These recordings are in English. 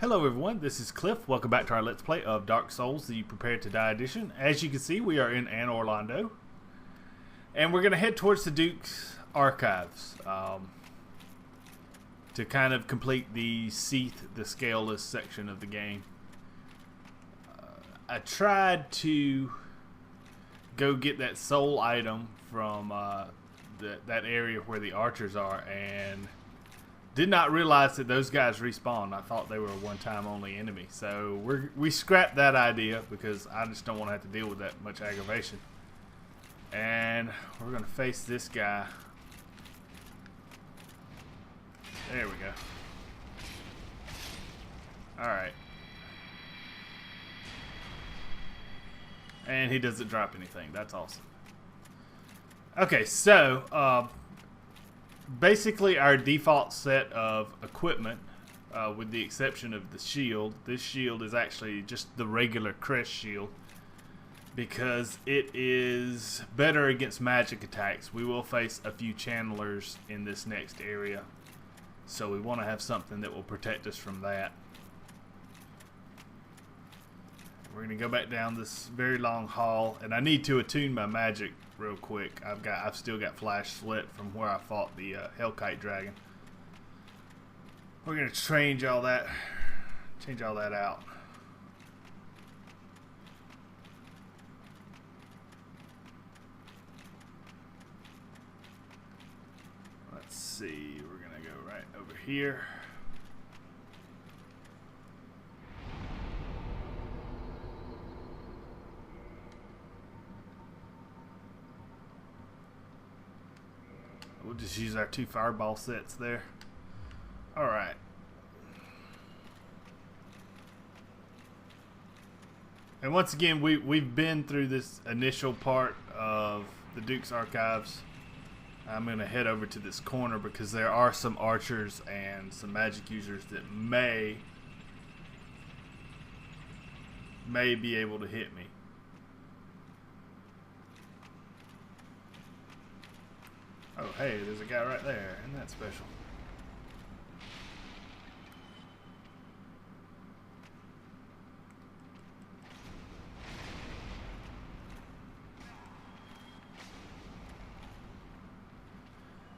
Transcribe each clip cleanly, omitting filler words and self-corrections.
Hello everyone, this is Cliff. Welcome back to our Let's Play of Dark Souls, the Prepare to Die edition. As you can see, we are in Anne Orlando. And we're going to head towards the Duke's Archives to kind of complete the Seath the Scaleless section of the game. I tried to go get that soul item from that area where the archers are, and did not realize that those guys respawn. I thought they were a one-time only enemy. So we scrapped that idea because I just don't want to have to deal with that much aggravation. And we're going to face this guy. There we go. Alright. And he doesn't drop anything. That's awesome. Okay, so basically our default set of equipment, with the exception of the shield. This shield is actually just the regular crest shield because it is better against magic attacks. We will face a few channelers in this next area, so we want to have something that will protect us from that. We're going to go back down this very long hall, and I need to attune my magic real quick. I've still got flash slit from where I fought the Hellkite dragon. We're going to change all that out. Let's see, we're going to go right over here. We'll just use our 2 fireball sets there. Alright. And once again, we've been through this initial part of the Duke's Archives. I'm going to head over to this corner because there are some archers and some magic users that may be able to hit me. Oh, hey, there's a guy right there. Isn't that special?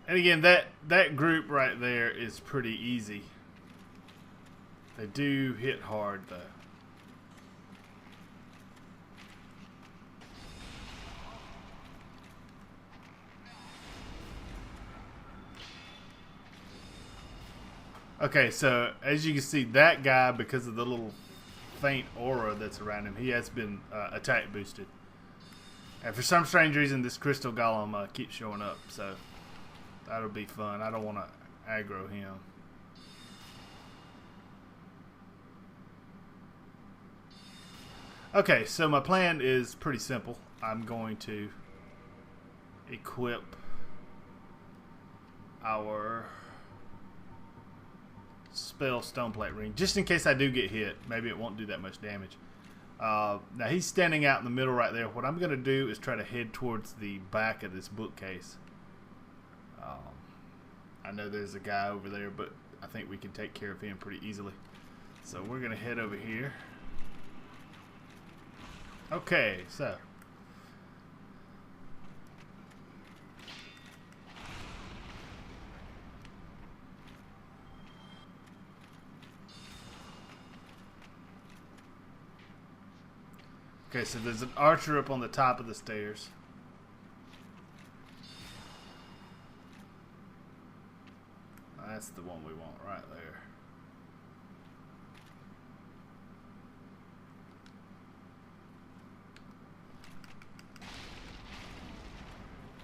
And again, that group right there is pretty easy. They do hit hard, though. Okay, so as you can see, that guy, because of the little faint aura that's around him, he has been attack boosted. And for some strange reason, this crystal golem keeps showing up, so that'll be fun. I don't want to aggro him. Okay, so my plan is pretty simple. I'm going to equip our spell Stoneplate Ring, just in case I do get hit. Maybe it won't do that much damage. Now he's standing out in the middle right there. What I'm going to do is try to head towards the back of this bookcase. I know there's a guy over there, but I think we can take care of him pretty easily. So we're going to head over here. Okay, so okay, so there's an archer up on the top of the stairs. That's the one we want right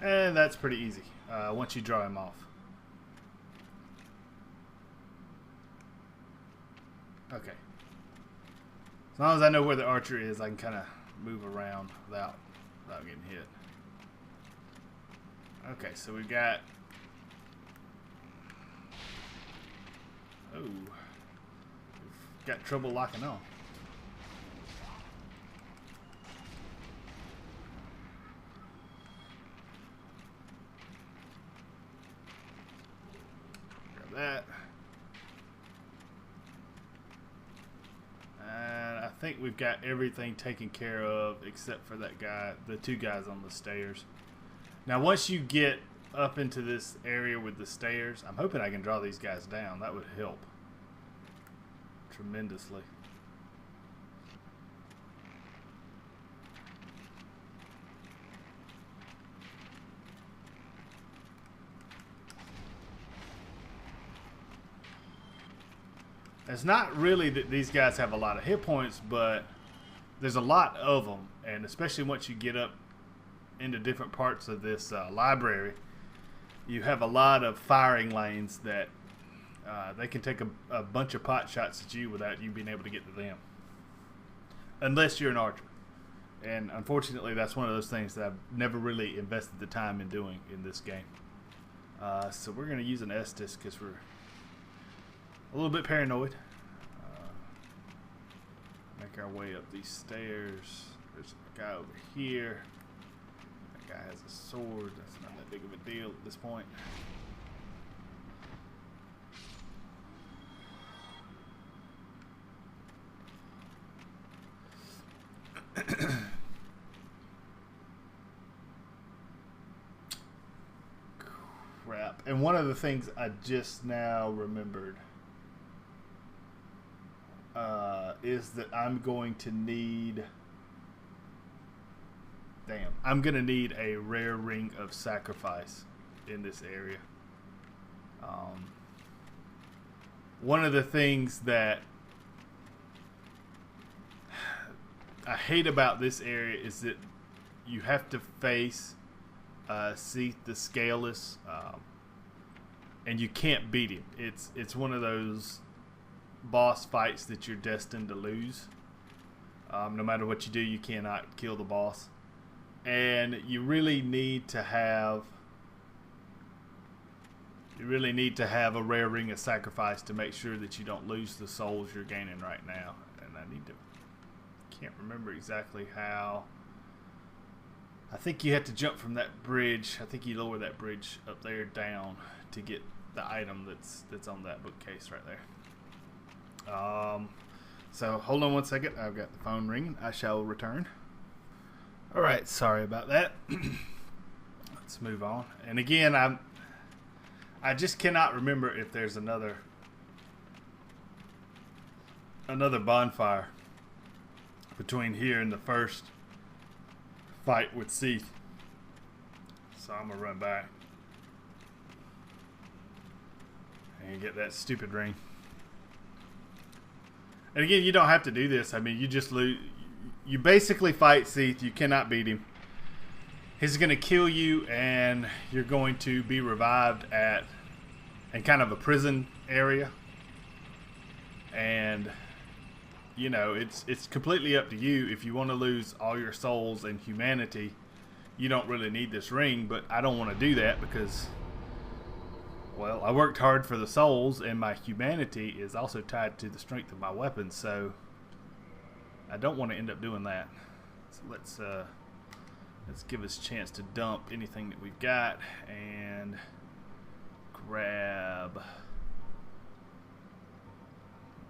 there. And that's pretty easy once you draw him off. Okay. As long as I know where the archer is, I can kind of move around without getting hit. Okay, so we got... Oh. We've got trouble locking on. Grab that. think we've got everything taken care of except for that guy, the two guys on the stairs. Now, once you get up into this area with the stairs, I'm hoping I can draw these guys down. That would help tremendously. It's not really that these guys have a lot of hit points, but there's a lot of them, and especially once you get up into different parts of this library, you have a lot of firing lanes that they can take a bunch of pot shots at you without you being able to get to them, unless you're an archer. And unfortunately, that's one of those things that I've never really invested the time in doing in this game. So we're going to use an Estus because we're a little bit paranoid. Make our way up these stairs. There's a guy over here. That guy has a sword. That's not that big of a deal at this point. Crap. And one of the things I just now remembered is that I'm going to need... Damn. I'm going to need a rare ring of sacrifice in this area. One of the things that I hate about this area is that you have to face Seath the Scaleless, and you can't beat him. It's one of those boss fights that you're destined to lose. No matter what you do, you cannot kill the boss, and you really need to have a rare ring of sacrifice to make sure that you don't lose the souls you're gaining right now. And can't remember exactly how. I think you have to jump from that bridge. I think you lower that bridge up there down to get the item that's on that bookcase right there. So hold on one second. I've got the phone ringing. I shall return. All right, sorry about that. Let's move on. And again, I just cannot remember if there's another bonfire between here and the first fight with Seath. So I'm gonna run back and get that stupid ring. And again, you don't have to do this. I mean, you just lose. You basically fight Seath. You cannot beat him. He's going to kill you, and you're going to be revived in kind of a prison area. And you know, it's completely up to you. If you want to lose all your souls and humanity, you don't really need this ring. But I don't want to do that because, well, I worked hard for the souls, and my humanity is also tied to the strength of my weapons, so I don't want to end up doing that. So let's give us a chance to dump anything that we've got and grab.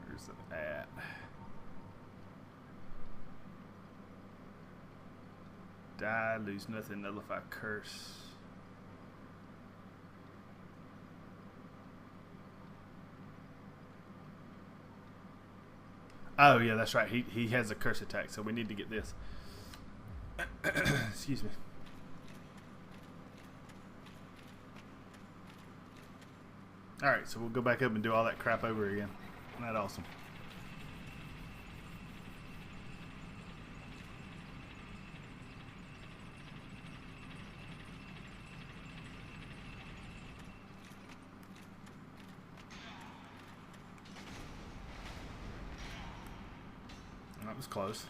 Where's it at? Die, lose nothing, nullify curse. Oh, yeah, that's right. He has a curse attack, so we need to get this. Excuse me. Alright, so we'll go back up and do all that crap over again. Isn't that awesome? That was close.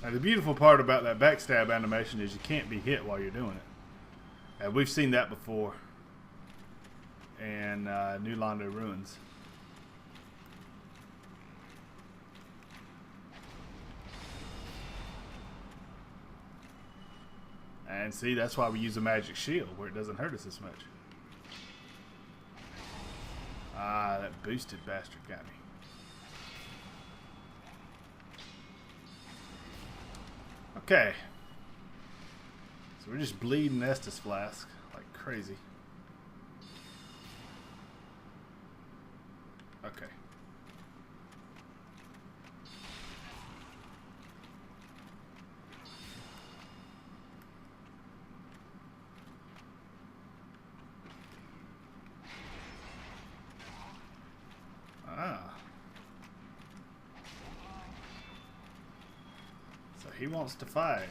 Now, the beautiful part about that backstab animation is you can't be hit while you're doing it. And we've seen that before in New Londo Ruins. And see, that's why we use a magic shield, where it doesn't hurt us as much. Ah, that boosted bastard got me. Okay. So we're just bleeding Estus Flask like crazy. Okay. Ah. So he wants to fight.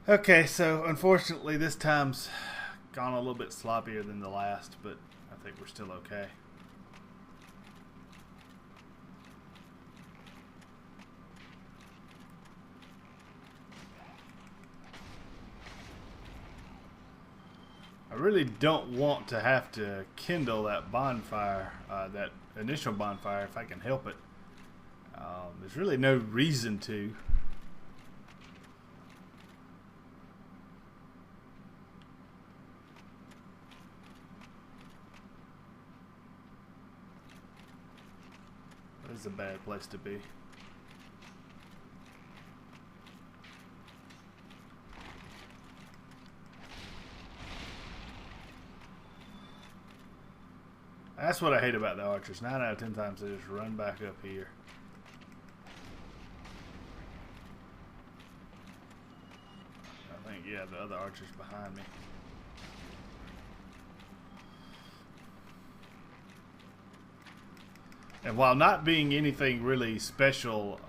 Okay, so unfortunately this time's gone a little bit sloppier than the last, but I think we're still okay. I really don't want to have to kindle that bonfire, that initial bonfire, if I can help it. There's really no reason to. This is a bad place to be. That's what I hate about the archers. 9 out of 10 times they just run back up here. I think, yeah, the other archer's behind me. And while not being anything really special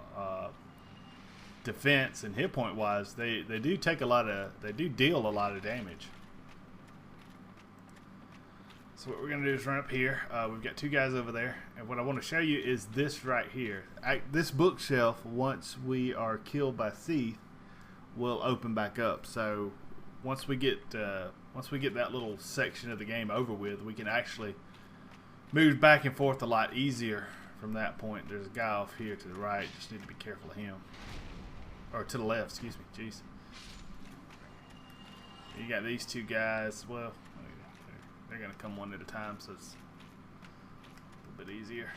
defense and hit point wise, they do take a lot of, they do deal a lot of damage. So what we're going to do is run up here. We've got 2 guys over there. And what I want to show you is this right here. This bookshelf, once we are killed by Seath, will open back up. So once we get that little section of the game over with, we can actually move back and forth a lot easier from that point. There's a guy off here to the right. Just need to be careful of him. Or to the left, excuse me. Jeez. You got these 2 guys. Well, they're going to come one at a time, so it's a little bit easier.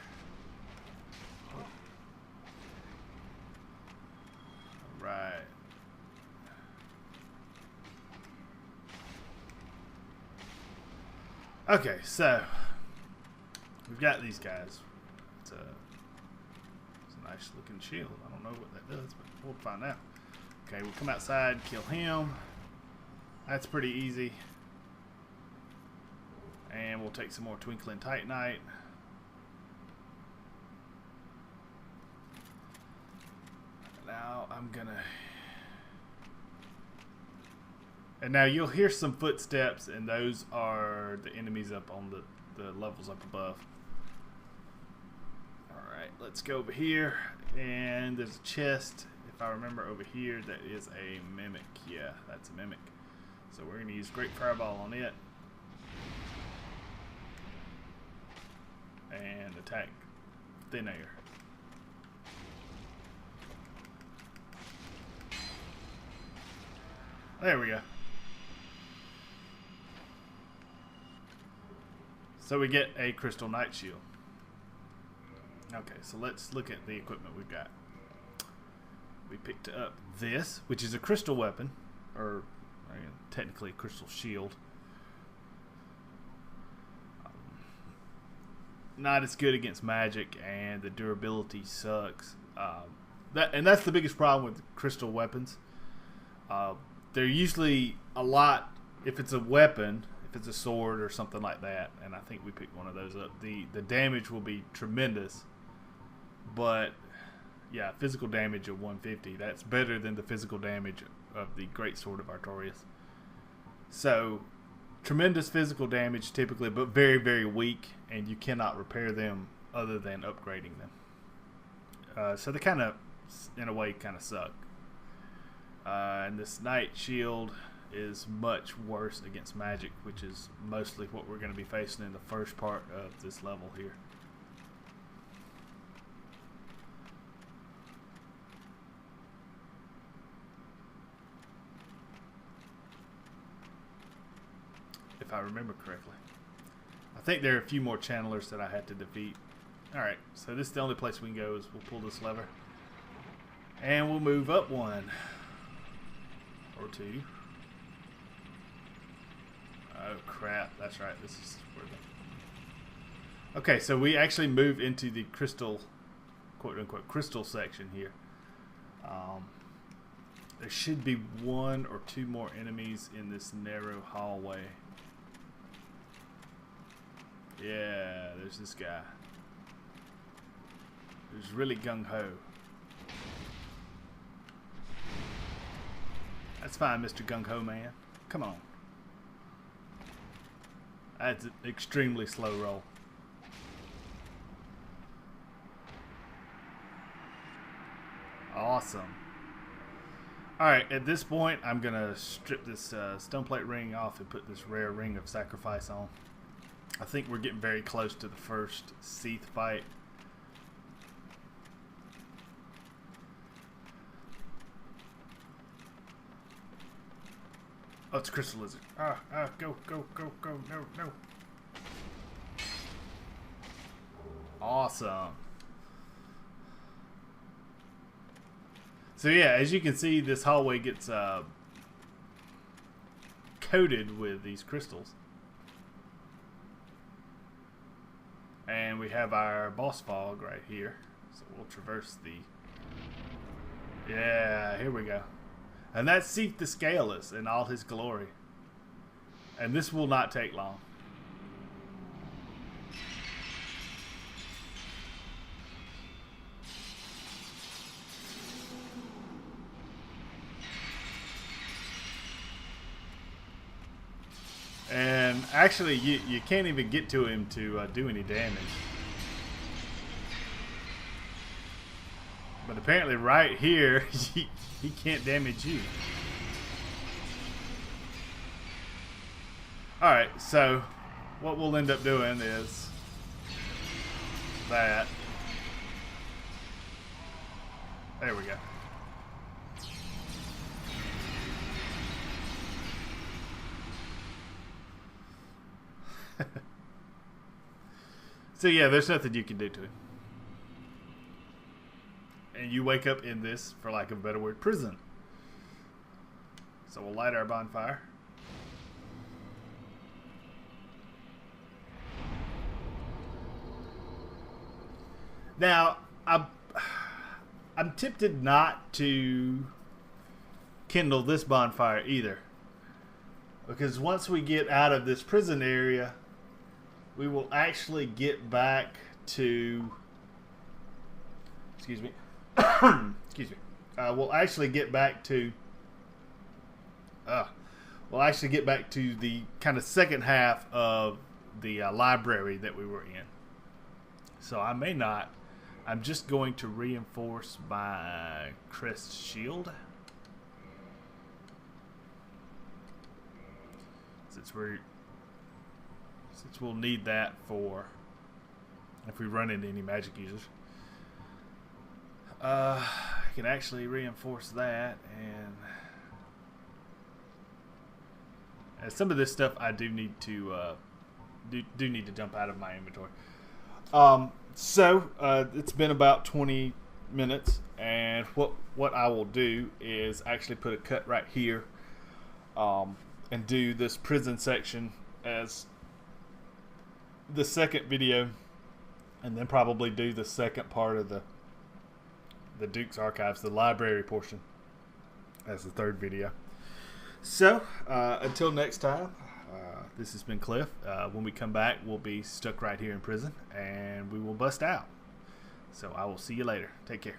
Right. Okay, so we've got these guys. It's a nice looking shield. I don't know what that does, but we'll find out. Okay, we'll come outside, kill him. That's pretty easy. And we'll take some more Twinkling Titanite. Now I'm gonna... And now you'll hear some footsteps, and those are the enemies up on the levels up above. Alright, let's go over here. And there's a chest, if I remember over here, that is a mimic. Yeah, that's a mimic. So we're going to use Great Fireball on it. And attack thin air. There we go. So we get a Crystal Knight Shield. Okay, so let's look at the equipment we've got. We picked up this, which is a crystal weapon, or technically a crystal shield. Not as good against magic, and the durability sucks. That's the biggest problem with crystal weapons. They're usually a lot, if it's a weapon, if it's a sword or something like that, and I think we picked one of those up, the damage will be tremendous. But yeah, physical damage of 150, that's better than the physical damage of the Great Sword of Artorias. So tremendous physical damage typically, but very, very weak, and you cannot repair them other than upgrading them. So they kind of, in a way, kind of suck. And this Knight Shield is much worse against magic, which is mostly what we're going to be facing in the first part of this level here. if I remember correctly. I think there are a few more channelers that I had to defeat. Alright, so this is the only place we can go is we'll pull this lever. And we'll move up one. Or two. Oh crap, that's right. This is where the... Okay, so we actually moved into the crystal, quote unquote, crystal section here. There should be one or two more enemies in this narrow hallway. Yeah, there's this guy. Who's really gung-ho. That's fine, Mr. Gung-ho man. Come on. That's an extremely slow roll. Awesome. Alright, at this point, I'm going to strip this stone plate ring off and put this rare ring of sacrifice on. I think we're getting very close to the first Seath fight. Oh, it's a crystal lizard. Go, go, go, go. No, no. Awesome. So yeah, as you can see, this hallway gets coated with these crystals. And we have our boss fog right here. So we'll traverse the... Yeah, here we go. And that's Seath the Scaleless in all his glory. And this will not take long. And actually, you can't even get to him to do any damage. But apparently right here, he can't damage you. Alright, so what we'll end up doing is that. There we go. So yeah, there's nothing you can do to him. And you wake up in this, for lack of a better word, prison. So we'll light our bonfire. Now, I'm tempted not to kindle this bonfire either. Because once we get out of this prison area, we will actually get back to... Excuse me. Excuse me. We'll actually get back to... we'll actually get back to the kind of second half of the library that we were in. So I may not. I'm just going to reinforce my crest shield. Since we'll need that for if we run into any magic users. I can actually reinforce that, and some of this stuff I do need to do need to jump out of my inventory. So it's been about 20 minutes, and what I will do is actually put a cut right here, and do this prison section as the second video, and then probably do the second part of the Duke's Archives, the library portion, as the third video. So until next time, this has been Cliff. When we come back, we'll be stuck right here in prison, and we will bust out. So I will see you later. Take care.